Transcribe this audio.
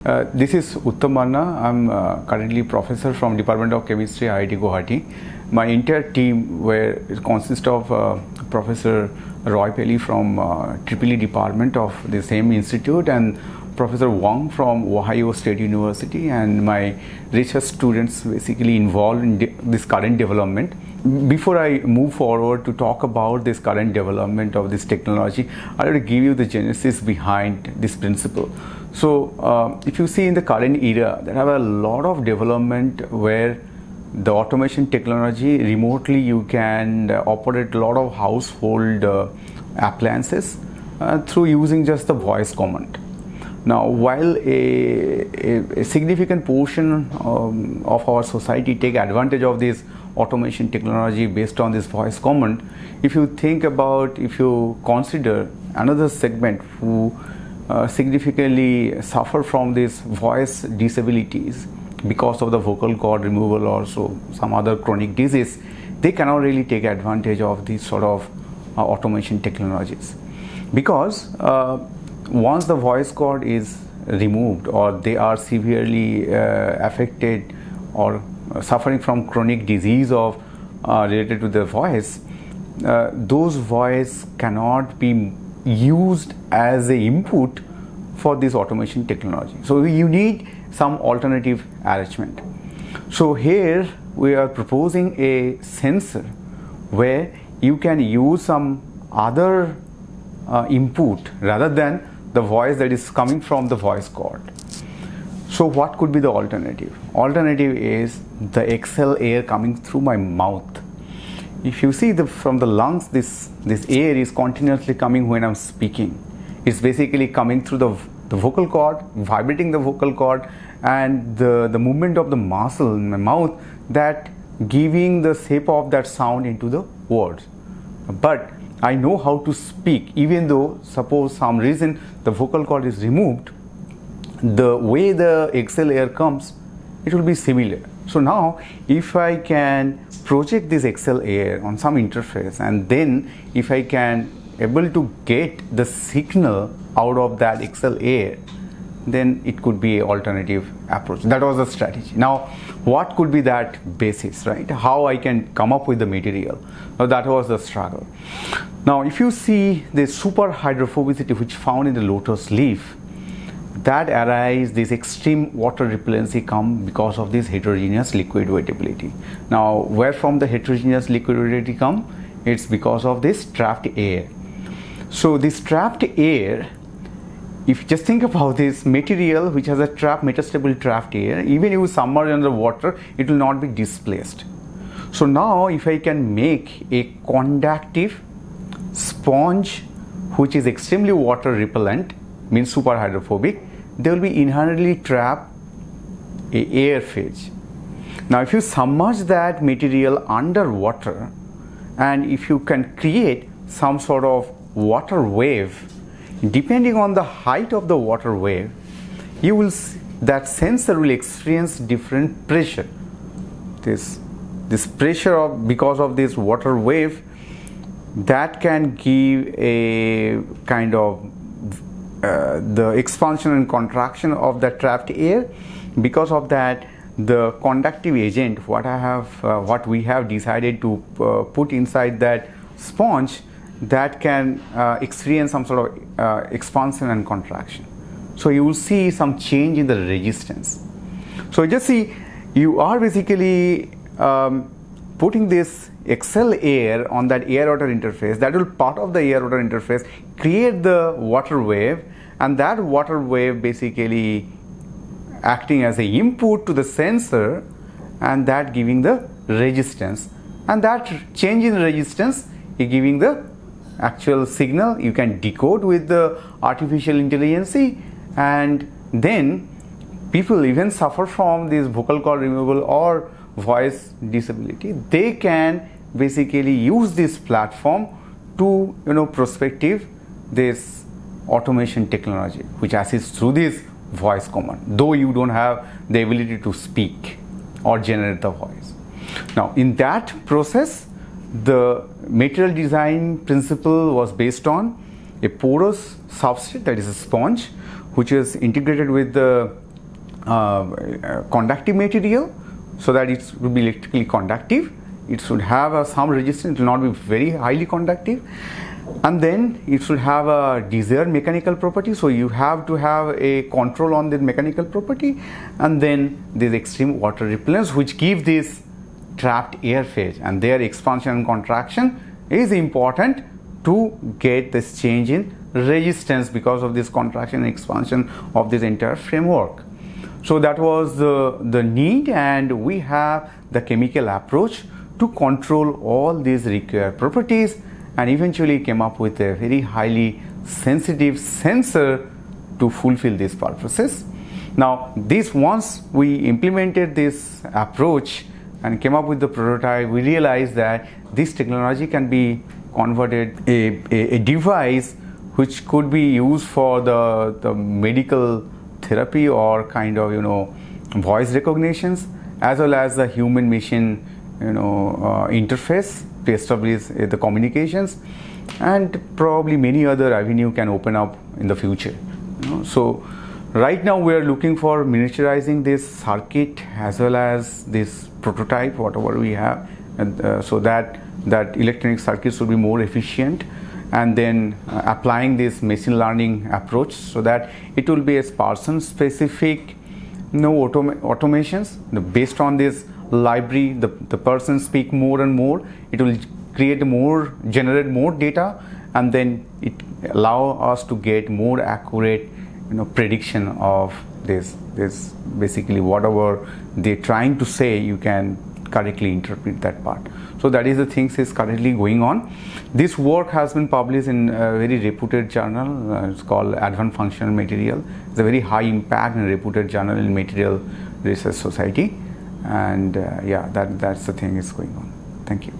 This is Uttam Manna. I'm currently professor from Department of Chemistry, IIT Guwahati. My entire team consists of Professor Paily from Paily department of the same institute and Professor Wang from Ohio State University, and my research students basically involved in this current development. Before I move forward to talk about this current development of this technology, I want to give you the genesis behind this principle. So if you see in the current era, there have a lot of development where the automation technology remotely you can operate a lot of household appliances through using just the voice command. Now, while a significant portion of our society take advantage of this automation technology based on this voice command, if you consider another segment who significantly suffer from this voice disabilities because of the vocal cord removal or some other chronic disease, they cannot really take advantage of these sort of automation technologies, because once the voice cord is removed or they are severely affected or suffering from chronic disease of related to the voice, those voice cannot be used as a input for this automation technology. So you need some alternative arrangement. So here we are proposing a sensor where you can use some other input rather than the voice that is coming from the voice cord. So what could be the alternative? Alternative is the exhale air coming through my mouth. If you see from the lungs, this air is continuously coming when I'm speaking. It's basically coming through the vocal cord, vibrating the vocal cord, and the movement of the muscle in my mouth that giving the shape of that sound into the words. But I know how to speak, even though suppose some reason the vocal cord is removed, the way the exhale air comes, it will be similar. So now if I can project this exhale air on some interface, and then if I can able to get the signal out of that exhale air, then it could be an alternative approach. That was the strategy. Now what could be that basis, right? How I can come up with the material? Now that was the struggle. Now if you see the super hydrophobicity which found in the lotus leaf, that arise this extreme water repellency come because of this heterogeneous liquid wettability. Now where from the heterogeneous liquid wettability come? It's because of this trapped air. So this trapped air, if you just think about this material which has a metastable trapped air, even if you submerge under water, it will not be displaced. So now if I can make a conductive sponge which is extremely water repellent, means super hydrophobic, they will be inherently trap a air phase. Now if you submerge that material underwater, and if you can create some sort of water wave, depending on the height of the water wave, you will see that sensor will experience different pressure. This pressure because of this water wave, that can give a kind of the expansion and contraction of the trapped air. Because of that, the conductive agent what we have decided to put inside that sponge, that can experience some sort of expansion and contraction. So you will see some change in the resistance. So just see, you are basically putting this exhale air on that air-water interface. That will part of the air-water interface create the water wave, and that water wave basically acting as a input to the sensor, and that giving the resistance, and that change in resistance is giving the actual signal you can decode with the artificial intelligence. And then people even suffer from this vocal cord removal or voice disability, they can basically use this platform to prospective this automation technology which assists through this voice command, though you don't have the ability to speak or generate the voice. Now in that process, the material design principle was based on a porous substrate, that is a sponge, which is integrated with the conductive material, so that it will be electrically conductive. It should have some resistance, it will not be very highly conductive, and then it should have a desired mechanical property. So you have to have a control on the mechanical property, and then this extreme water repellence, which give this trapped air phase, and their expansion and contraction is important to get this change in resistance because of this contraction and expansion of this entire framework. So that was the need, and we have the chemical approach to control all these required properties, and eventually came up with a very highly sensitive sensor to fulfill these purposes. Now this, once we implemented this approach and came up with the prototype, we realized that this technology can be converted a device which could be used for the medical therapy or kind of voice recognitions, as well as the human machine interface to establish the communications, and probably many other avenue can open up in the future. So right now we are looking for miniaturizing this circuit as well as this prototype, whatever we have, and so that electronic circuits will be more efficient, and then applying this machine learning approach so that it will be a person specific automations based on this library. The person speak more and more, it will generate more data, and then it allow us to get more accurate prediction of this basically whatever they're trying to say, you can correctly interpret that part. So that is the things is currently going on. This work has been published in a very reputed journal. It's called Advanced Functional Material. It's a very high impact and reputed journal in Material Research Society, and yeah, that's the thing is going on. Thank you.